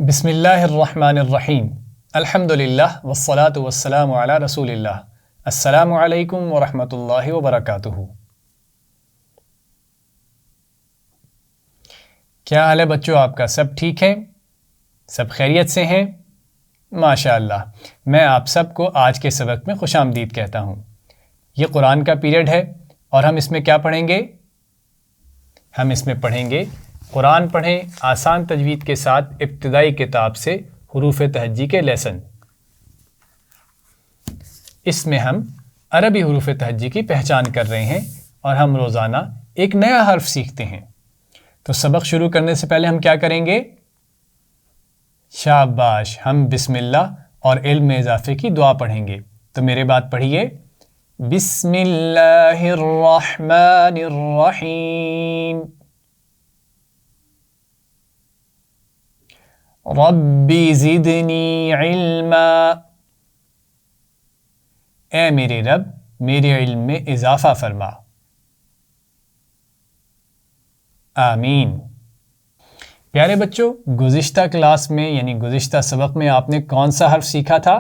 بسم اللہ الرحمن الرحیم الحمدللہ والصلاة والسلام علی رسول اللہ السلام علیکم ورحمۃ اللہ وبرکاتہ۔ کیا حال ہے بچوں؟ آپ کا سب ٹھیک ہے؟ سب خیریت سے ہیں؟ ماشاء اللہ۔ میں آپ سب کو آج کے سبق میں خوش آمدید کہتا ہوں۔ یہ قرآن کا پیریڈ ہے اور ہم اس میں کیا پڑھیں گے؟ ہم اس میں پڑھیں گے قرآن پڑھیں آسان تجوید کے ساتھ ابتدائی کتاب سے حروف تہجی کے لیسن۔ اس میں ہم عربی حروف تہجی کی پہچان کر رہے ہیں اور ہم روزانہ ایک نیا حرف سیکھتے ہیں۔ تو سبق شروع کرنے سے پہلے ہم کیا کریں گے؟ شاباش، ہم بسم اللہ اور علم میں اضافے کی دعا پڑھیں گے۔ تو میرے بات پڑھیے، بسم اللہ الرحمن الرحیم، ربی زدنی علما، اے میرے رب میرے علم میں اضافہ فرما۔ آمین۔ پیارے بچوں، گزشتہ کلاس میں یعنی گزشتہ سبق میں آپ نے کون سا حرف سیکھا تھا؟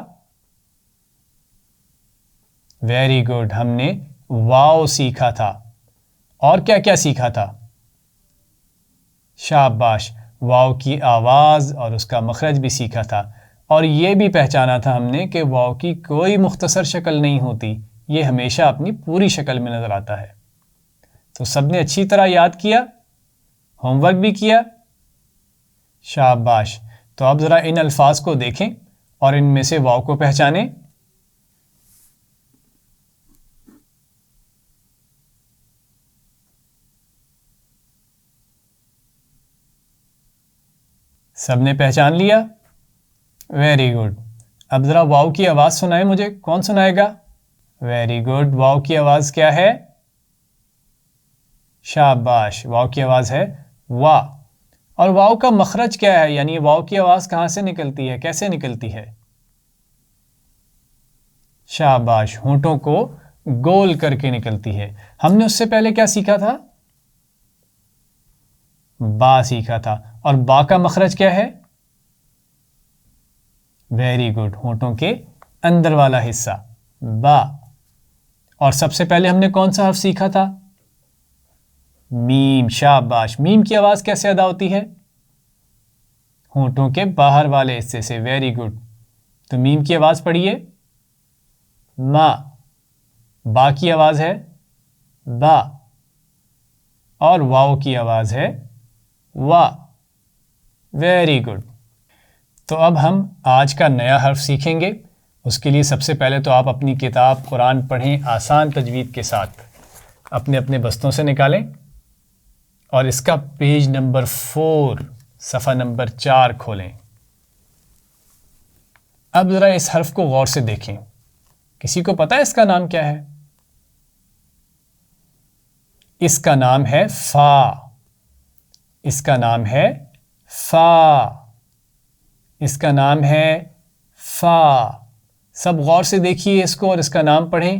ویری گڈ، ہم نے واو سیکھا تھا۔ اور کیا کیا سیکھا تھا؟ شاباش، واو کی آواز اور اس کا مخرج بھی سیکھا تھا، اور یہ بھی پہچانا تھا ہم نے کہ واو کی کوئی مختصر شکل نہیں ہوتی، یہ ہمیشہ اپنی پوری شکل میں نظر آتا ہے۔ تو سب نے اچھی طرح یاد کیا، ہوم ورک بھی کیا؟ شاباش۔ تو اب ذرا ان الفاظ کو دیکھیں اور ان میں سے واو کو پہچانیں۔ سب نے پہچان لیا؟ Very good. اب ذرا واو کی آواز سنائیں مجھے، کون سنائے گا؟ ویری گڈ، واو کی آواز کیا ہے؟ شاباش، واو کی آواز ہے وا۔ اور واو کا مخرج کیا ہے؟ یعنی واو کی آواز کہاں سے نکلتی ہے، کیسے نکلتی ہے؟ شاباش، ہونٹوں کو گول کر کے نکلتی ہے۔ ہم نے اس سے پہلے کیا سیکھا تھا؟ با سیکھا تھا۔ اور با کا مخرج کیا ہے؟ ویری گڈ، ہونٹوں کے اندر والا حصہ با۔ اور سب سے پہلے ہم نے کون سا حرف سیکھا تھا؟ میم۔ شاباش، میم کی آواز کیسے ادا ہوتی ہے؟ ہونٹوں کے باہر والے حصے سے۔ Very good. تو میم کی آواز پڑھیے، ما۔ با کی آواز ہے با، اور واو کی آواز ہے وا۔ Very good. تو اب ہم آج کا نیا حرف سیکھیں گے۔ اس کے لیے سب سے پہلے تو آپ اپنی کتاب قرآن پڑھیں آسان تجوید کے ساتھ اپنے اپنے بستوں سے نکالیں اور اس کا پیج نمبر 4 صفحہ نمبر 4 کھولیں۔ اب ذرا اس حرف کو غور سے دیکھیں۔ کسی کو پتہ ہے اس کا نام کیا ہے؟ اس کا نام ہے فا۔ اس کا نام ہے فا۔ اس کا نام ہے فا۔ سب غور سے دیکھیے اس کو اور اس کا نام پڑھیں۔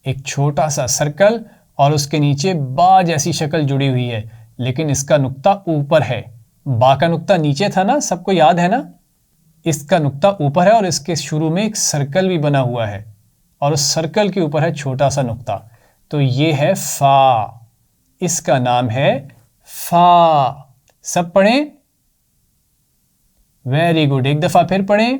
ایک چھوٹا سا سرکل اور اس کے نیچے با جیسی شکل جڑی ہوئی ہے، لیکن اس کا نقطہ اوپر ہے۔ با کا نقطہ نیچے تھا نا، سب کو یاد ہے نا؟ اس کا نقطہ اوپر ہے اور اس کے شروع میں ایک سرکل بھی بنا ہوا ہے، اور اس سرکل کے اوپر ہے چھوٹا سا نقطہ۔ تو یہ ہے فا۔ اس کا نام ہے فا۔ سب پڑھیں؟ Very good. ایک دفعہ پھر پڑھیں۔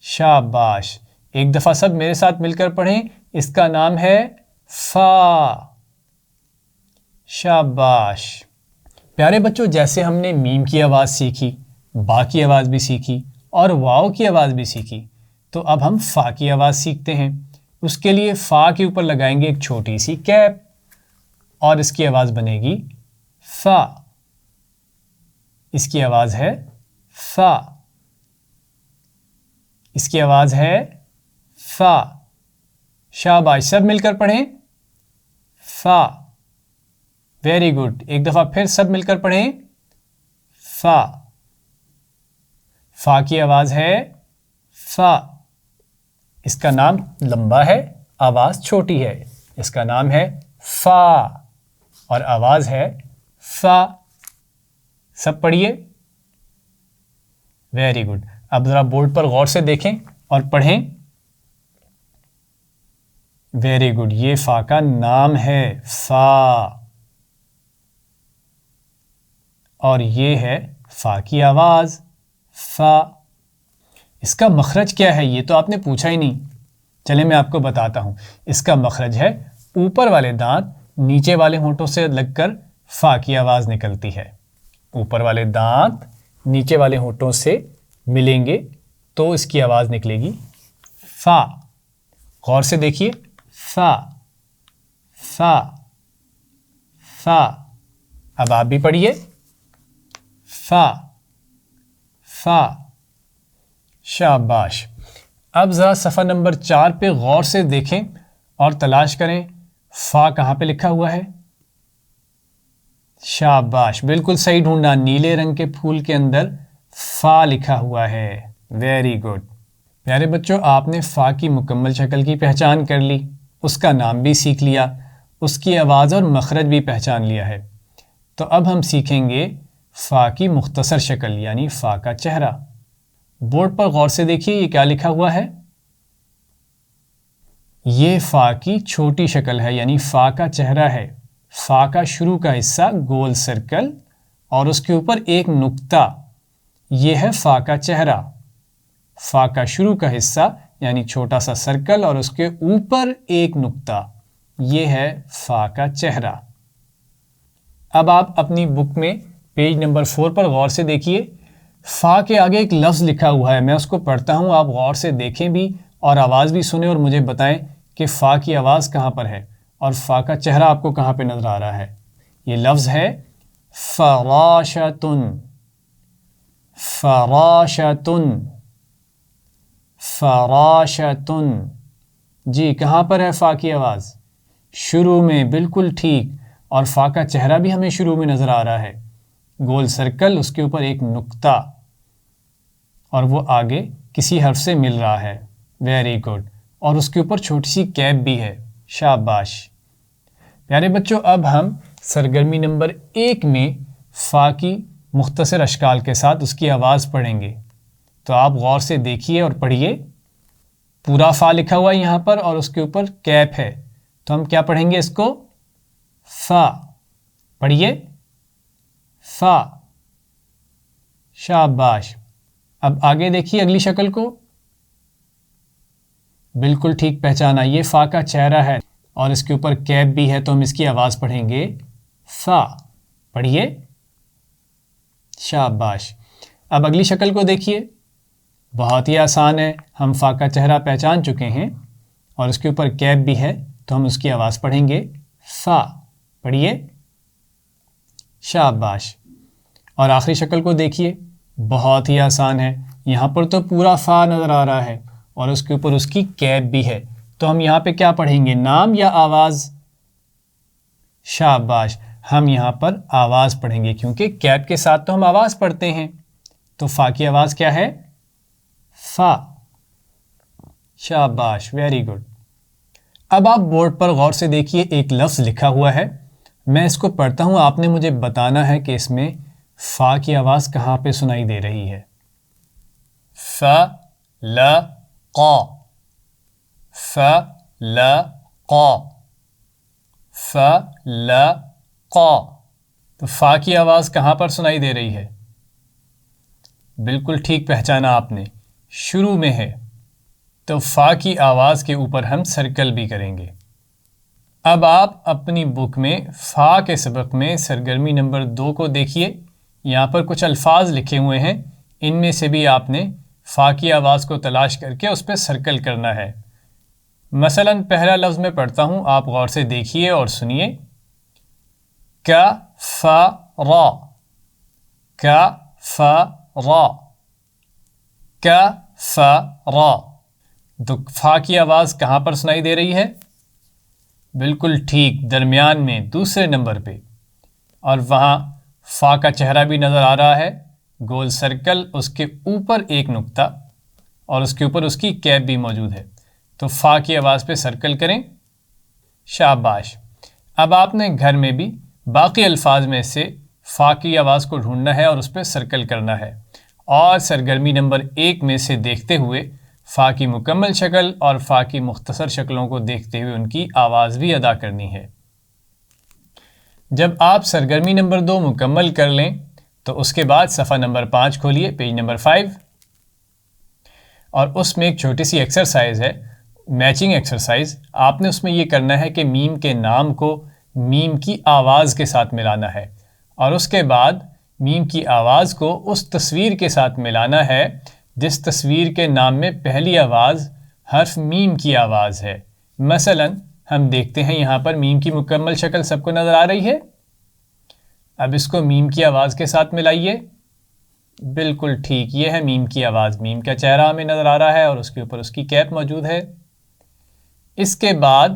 شاباش، ایک دفعہ سب میرے ساتھ مل کر پڑھیں۔ اس کا نام ہے فا۔ شاباش۔ پیارے بچوں، جیسے ہم نے میم کی آواز سیکھی، با کی آواز بھی سیکھی اور واو کی آواز بھی سیکھی، تو اب ہم فا کی آواز سیکھتے ہیں۔ اس کے لیے فا کے اوپر لگائیں گے ایک چھوٹی سی کیپ اور اس کی آواز بنے گی فا۔ اس کی آواز ہے فا۔ اس کی آواز ہے فا۔ شاباش، سب مل کر پڑھیں فا۔ Very good. ایک دفعہ پھر سب مل کر پڑھیں فا۔ فا کی آواز ہے فا۔ اس کا نام لمبا ہے، آواز چھوٹی ہے۔ اس کا نام ہے فا اور آواز ہے فا۔ سب پڑھیے. Very good. اب ذرا بورڈ پر غور سے دیکھیں اور پڑھیں. Very good. یہ فا کا نام ہے، فا، اور یہ ہے فا کی آواز، فا. اس کا مخرج کیا ہے؟ یہ تو آپ نے پوچھا ہی نہیں. چلیں میں آپ کو بتاتا ہوں. اس کا مخرج ہے اوپر والے دانت نیچے والے ہونٹوں سے لگ کر فا کی آواز نکلتی ہے. اوپر والے دانت نیچے والے ہونٹوں سے ملیں گے تو اس کی آواز نکلے گی فا. غور سے دیکھیے. فا، فا، فا. اب آپ بھی پڑھیے. فا، فا. شاباش. اب ذرا صفحہ نمبر 4 پہ غور سے دیکھیں اور تلاش کریں فا کہاں پہ لکھا ہوا ہے. شاباش، بالکل صحیح ڈھونڈا. نیلے رنگ کے پھول کے اندر فا لکھا ہوا ہے. Very good. پیارے بچوں، آپ نے فا کی مکمل شکل کی پہچان کر لی، اس کا نام بھی سیکھ لیا، اس کی آواز اور مخرج بھی پہچان لیا ہے. تو اب ہم سیکھیں گے فا کی مختصر شکل یعنی فا کا چہرہ. بورڈ پر غور سے دیکھیے یہ کیا لکھا ہوا ہے. یہ فا کی چھوٹی شکل ہے یعنی فا کا چہرہ ہے. فا کا شروع کا حصہ گول سرکل اور اس کے اوپر ایک نقطہ، یہ ہے فا کا چہرہ. فا کا شروع کا حصہ یعنی چھوٹا سا سرکل اور اس کے اوپر ایک نقطہ، یہ ہے فا کا چہرہ. اب آپ اپنی بک میں پیج نمبر 4 پر غور سے دیکھیے. فا کے آگے ایک لفظ لکھا ہوا ہے، میں اس کو پڑھتا ہوں، آپ غور سے دیکھیں بھی اور آواز بھی سنیں اور مجھے بتائیں کہ فا کی آواز کہاں پر ہے اور فا کا چہرہ آپ کو کہاں پہ نظر آ رہا ہے. یہ لفظ ہے فراشتن، فراشتن، فراشتن. جی کہاں پر ہے فا کی آواز؟ شروع میں، بالکل ٹھیک. اور فا کا چہرہ بھی ہمیں شروع میں نظر آ رہا ہے، گول سرکل، اس کے اوپر ایک نقطہ اور وہ آگے کسی حرف سے مل رہا ہے. Very good. اور اس کے اوپر چھوٹی سی کیپ بھی ہے. شاباش. پیارے بچوں، اب ہم سرگرمی نمبر 1 میں فا کی مختصر اشکال کے ساتھ اس کی آواز پڑھیں گے. تو آپ غور سے دیکھیے اور پڑھیے. پورا فا لکھا ہوا ہے یہاں پر اور اس کے اوپر کیپ ہے، تو ہم کیا پڑھیں گے اس کو؟ فا. پڑھیے. فا. شاباش. اب آگے دیکھیے اگلی شکل کو. بالکل ٹھیک پہچانا، یہ فا کا چہرہ ہے اور اس کے اوپر کیپ بھی ہے، تو ہم اس کی آواز پڑھیں گے فا. پڑھیے. شاباش. اب اگلی شکل کو دیکھیے. بہت ہی آسان ہے، ہم فا کا چہرہ پہچان چکے ہیں اور اس کے اوپر کیپ بھی ہے، تو ہم اس کی آواز پڑھیں گے فا. پڑھیے. شاباش. اور آخری شکل کو دیکھیے. بہت ہی آسان ہے، یہاں پر تو پورا فا نظر آ رہا ہے اور اس کے اوپر اس کی کیپ بھی ہے، تو ہم یہاں پہ کیا پڑھیں گے، نام یا آواز؟ شاباش. ہم یہاں پر آواز پڑھیں گے کیونکہ کیپ کے ساتھ تو ہم آواز پڑھتے ہیں. تو فا کی آواز کیا ہے؟ فا. شاباش. Very good. اب آپ بورڈ پر غور سے دیکھیے، ایک لفظ لکھا ہوا ہے، میں اس کو پڑھتا ہوں، آپ نے مجھے بتانا ہے کہ اس میں فا کی آواز کہاں پہ سنائی دے رہی ہے. ف ل ق، ف ل ق، ف ل ق. تو فا کی آواز کہاں پر سنائی دے رہی ہے؟ بالکل ٹھیک پہچانا آپ نے، شروع میں ہے. تو فا کی آواز کے اوپر ہم سرکل بھی کریں گے. اب آپ اپنی بک میں فا کے سبق میں سرگرمی نمبر 2 کو دیکھیے. یہاں پر کچھ الفاظ لکھے ہوئے ہیں، ان میں سے بھی آپ نے فا کی آواز کو تلاش کر کے اس پہ سرکل کرنا ہے. مثلا پہلا لفظ میں پڑھتا ہوں، آپ غور سے دیکھیے اور سنیے. ک ف را، ک ف را، ک ف را. تو فا کی آواز کہاں پر سنائی دے رہی ہے؟ بالکل ٹھیک، درمیان میں، دوسرے نمبر پہ. اور وہاں فا کا چہرہ بھی نظر آ رہا ہے، گول سرکل، اس کے اوپر ایک نقطہ اور اس کے اوپر اس کی کیپ بھی موجود ہے. تو فا کی آواز پہ سرکل کریں. شاباش. اب آپ نے گھر میں بھی باقی الفاظ میں سے فا کی آواز کو ڈھونڈنا ہے اور اس پہ سرکل کرنا ہے، اور سرگرمی نمبر 1 میں سے دیکھتے ہوئے فا کی مکمل شکل اور فا کی مختصر شکلوں کو دیکھتے ہوئے ان کی آواز بھی ادا کرنی ہے۔ جب آپ سرگرمی نمبر 2 مکمل کر لیں تو اس کے بعد صفحہ نمبر 5 کھولیے، پیج نمبر 5، اور اس میں ایک چھوٹی سی ایکسرسائز ہے، میچنگ ایکسرسائز۔ آپ نے اس میں یہ کرنا ہے کہ میم کے نام کو میم کی آواز کے ساتھ ملانا ہے، اور اس کے بعد میم کی آواز کو اس تصویر کے ساتھ ملانا ہے جس تصویر کے نام میں پہلی آواز حرف میم کی آواز ہے۔ مثلا ہم دیکھتے ہیں یہاں پر میم کی مکمل شکل سب کو نظر آ رہی ہے۔ اب اس کو میم کی آواز کے ساتھ ملائیے۔ بالکل ٹھیک، یہ ہے میم کی آواز، میم کا چہرہ ہمیں نظر آ رہا ہے اور اس کے اوپر اس کی کیپ موجود ہے۔ اس کے بعد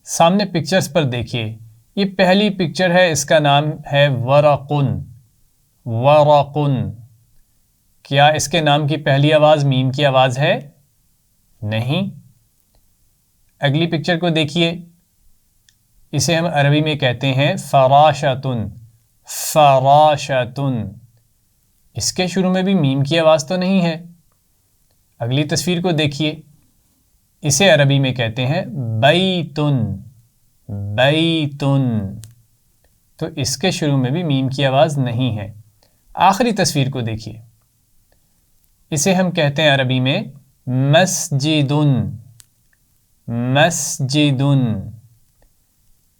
سامنے پکچرز پر دیکھیے، یہ پہلی پکچر ہے، اس کا نام ہے ورقن۔ ورقن، کیا اس کے نام کی پہلی آواز میم کی آواز ہے؟ نہیں۔ اگلی پکچر کو دیکھیے، اسے ہم عربی میں کہتے ہیں فراشتن۔ فراشتن، اس کے شروع میں بھی میم کی آواز تو نہیں ہے۔ اگلی تصویر کو دیکھیے، اسے عربی میں کہتے ہیں بیتن۔ بیتن، تو اس کے شروع میں بھی میم کی آواز نہیں ہے۔ آخری تصویر کو دیکھیے، اسے ہم کہتے ہیں عربی میں مسجدن۔ مسجدن،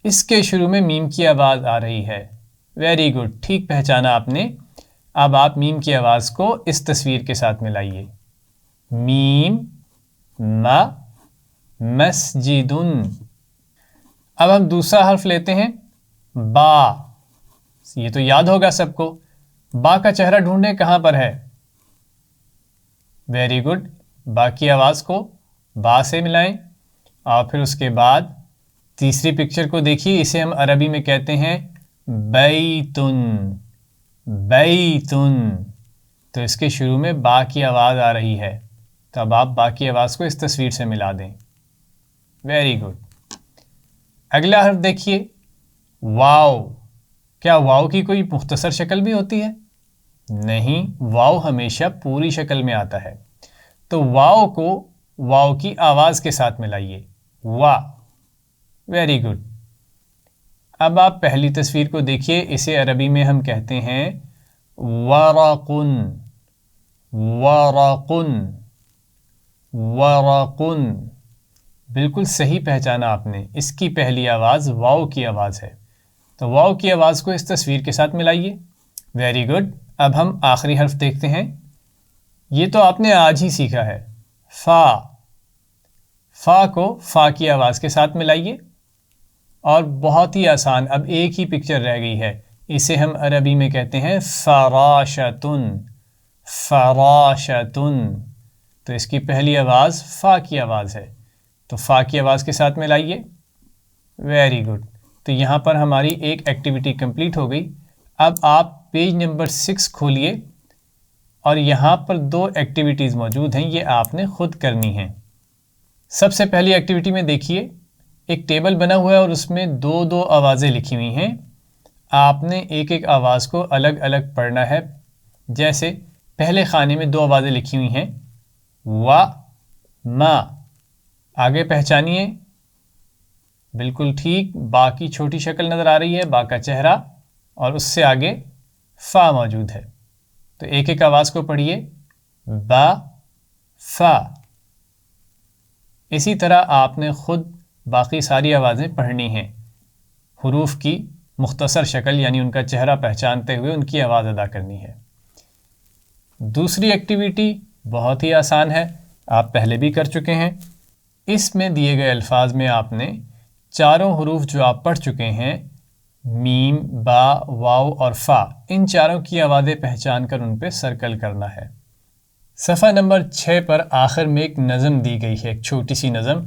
اس کے شروع میں میم کی آواز آ رہی ہے۔ ویری گڈ، ٹھیک پہچانا آپ نے۔ اب آپ میم کی آواز کو اس تصویر کے ساتھ ملائیے، میم ما مسجدن۔ اب ہم دوسرا حرف لیتے ہیں با۔ یہ تو یاد ہوگا سب کو، با کا چہرہ ڈھونڈیں کہاں پر ہے؟ ویری گڈ، با کی آواز کو با سے ملائیں، اور پھر اس کے بعد تیسری پکچر کو دیکھیے، اسے ہم عربی میں کہتے ہیں بیتن۔ بیتن، تو اس کے شروع میں با کی آواز آ رہی ہے، تو اب آپ با کی آواز کو اس تصویر سے ملا دیں۔ Very good. اگلا حرف دیکھیے واو۔ کیا واو کی کوئی مختصر شکل بھی ہوتی ہے؟ نہیں، واو ہمیشہ پوری شکل میں آتا ہے۔ تو واو کو واو کی آواز کے ساتھ ملائیے، وا۔ Very good. اب آپ پہلی تصویر کو دیکھیے، اسے عربی میں ہم کہتے ہیں ورقن۔ ورقن، ورقن، بالکل صحیح پہچانا آپ نے، اس کی پہلی آواز واو کی آواز ہے، تو واو کی آواز کو اس تصویر کے ساتھ ملائیے۔ Very good. اب ہم آخری حرف دیکھتے ہیں، یہ تو آپ نے آج ہی سیکھا ہے، فا۔ فا کو فا کی آواز کے ساتھ ملائیے، اور بہت ہی آسان، اب ایک ہی پکچر رہ گئی ہے، اسے ہم عربی میں کہتے ہیں فراشتن۔ فراشتن، تو اس کی پہلی آواز فا کی آواز ہے، تو فا کی آواز کے ساتھ ملائیے۔ Very good. تو یہاں پر ہماری ایک ایکٹیویٹی کمپلیٹ ہو گئی۔ اب آپ پیج نمبر 6 کھولیے، اور یہاں پر 2 ایکٹیویٹیز موجود ہیں، یہ آپ نے خود کرنی ہیں۔ سب سے پہلی ایکٹیویٹی میں دیکھیے، ایک ٹیبل بنا ہوا ہے اور اس میں 2 آوازیں لکھی ہوئی ہیں۔ آپ نے ایک ایک آواز کو الگ الگ پڑھنا ہے۔ جیسے پہلے خانے میں 2 آوازیں لکھی ہوئی ہیں، وا، ما۔ آگے پہچانیے، بالکل ٹھیک، با کی چھوٹی شکل نظر آ رہی ہے، با کا چہرہ، اور اس سے آگے فا موجود ہے۔ تو ایک ایک آواز کو پڑھیے، با، فا۔ اسی طرح آپ نے خود باقی ساری آوازیں پڑھنی ہیں، حروف کی مختصر شکل یعنی ان کا چہرہ پہچانتے ہوئے ان کی آواز ادا کرنی ہے۔ دوسری ایکٹیویٹی بہت ہی آسان ہے، آپ پہلے بھی کر چکے ہیں۔ اس میں دیے گئے الفاظ میں آپ نے چاروں حروف جو آپ پڑھ چکے ہیں، میم، با، واو اور فا، ان چاروں کی آوازیں پہچان کر ان پہ سرکل کرنا ہے۔ صفحہ نمبر 6 پر آخر میں ایک نظم دی گئی ہے، ایک چھوٹی سی نظم،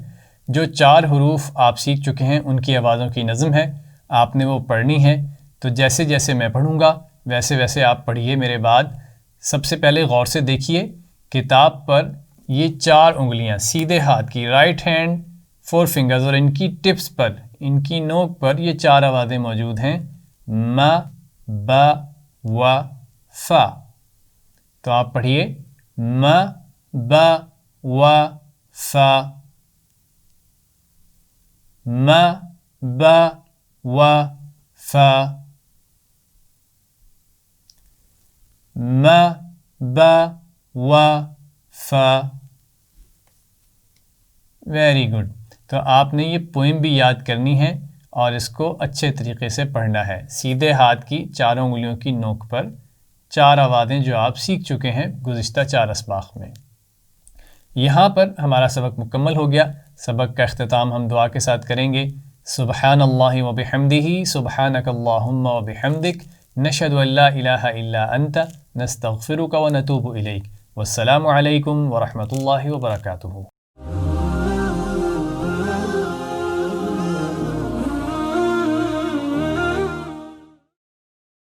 جو 4 حروف آپ سیکھ چکے ہیں ان کی آوازوں کی نظم ہے، آپ نے وہ پڑھنی ہے۔ تو جیسے جیسے میں پڑھوں گا ویسے ویسے آپ پڑھیے میرے بعد۔ سب سے پہلے غور سے دیکھیے، کتاب پر یہ 4 انگلیاں سیدھے ہاتھ کی، رائٹ ہینڈ 4 فنگرز، اور ان کی ٹپس پر، ان کی نوک پر یہ 4 آوازیں موجود ہیں، ما، ب و فا. تو آپ پڑھیے م ب و فا، م ب و فا، م ب و فا. Very good. تو آپ نے یہ پوئم بھی یاد کرنی ہے اور اس کو اچھے طریقے سے پڑھنا ہے. سیدھے ہاتھ کی چاروں انگلیوں کی نوک پر 4 آوازیں جو آپ سیکھ چکے ہیں گزشتہ 4 اسباق میں. یہاں پر ہمارا سبق مکمل ہو گیا. سبق کا اختتام ہم دعا کے ساتھ کریں گے. سبحان اللہ و بحمدہ، سبحانک اللہم و بحمدک، نشہد ان لا الہ الا انت، نستغفرک و نتوب الیک. والسلام علیکم ورحمۃ اللہ وبرکاتہ.